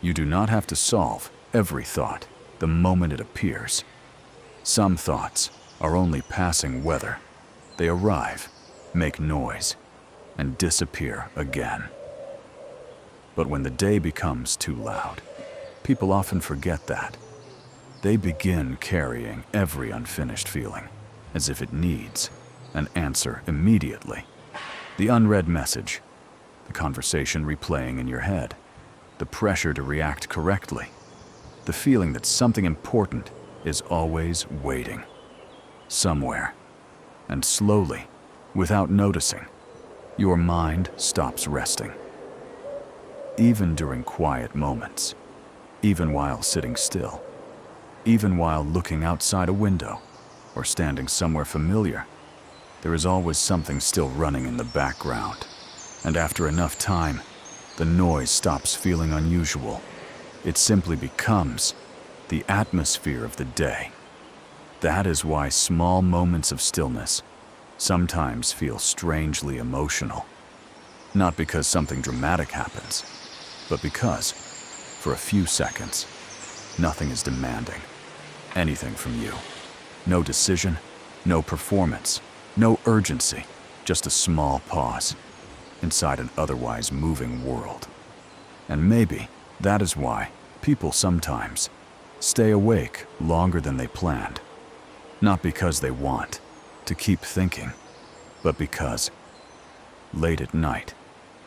You do not have to solve every thought the moment it appears. Some thoughts are only passing weather. They arrive, make noise, and disappear again. But when the day becomes too loud, people often forget that. They begin carrying every unfinished feeling, as if it needs an answer immediately. The unread message, the conversation replaying in your head, the pressure to react correctly, the feeling that something important is always waiting. Somewhere, and slowly, without noticing, your mind stops resting. Even during quiet moments, even while sitting still, even while looking outside a window or standing somewhere familiar, there is always something still running in the background. And after enough time, the noise stops feeling unusual. It simply becomes the atmosphere of the day. That is why small moments of stillness sometimes feel strangely emotional. Not because something dramatic happens, but because, for a few seconds, nothing is demanding anything from you. No decision, no performance, no urgency, just a small pause inside an otherwise moving world. And maybe that is why people sometimes stay awake longer than they planned. Not because they want to keep thinking, but because late at night,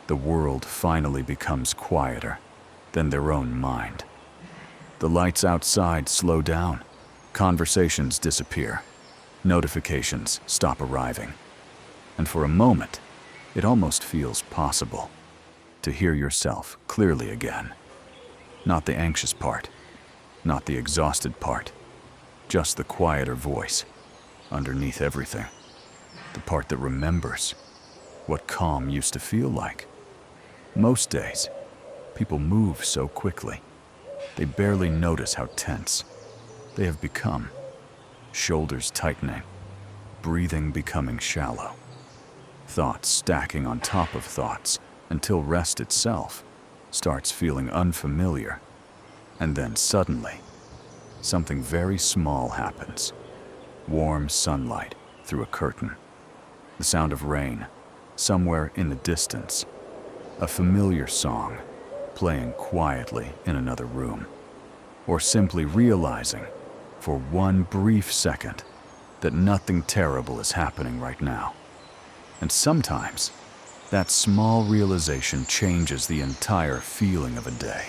the world finally becomes quieter than their own mind. The lights outside slow down, conversations disappear, notifications stop arriving, and for a moment, it almost feels possible to hear yourself clearly again. Not the anxious part, not the exhausted part, just the quieter voice underneath everything, the part that remembers what calm used to feel like. Most days, people move so quickly, they barely notice how tense they have become. Shoulders tightening, breathing becoming shallow, thoughts stacking on top of thoughts until rest itself starts feeling unfamiliar. And then suddenly, something very small happens. Warm sunlight through a curtain, the sound of rain somewhere in the distance, a familiar song playing quietly in another room, or simply realizing for one brief second that nothing terrible is happening right now. And sometimes, that small realization changes the entire feeling of a day.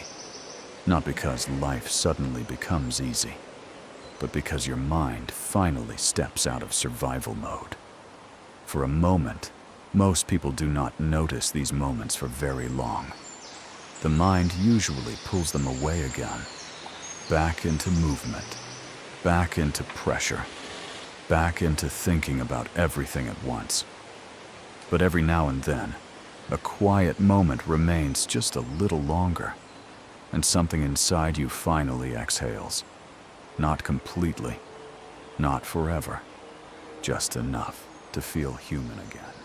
Not because life suddenly becomes easy, but because your mind finally steps out of survival mode. For a moment, most people do not notice these moments for very long. The mind usually pulls them away again, back into movement, back into pressure, back into thinking about everything at once. But every now and then, a quiet moment remains just a little longer, and something inside you finally exhales. Not completely, not forever, just enough to feel human again.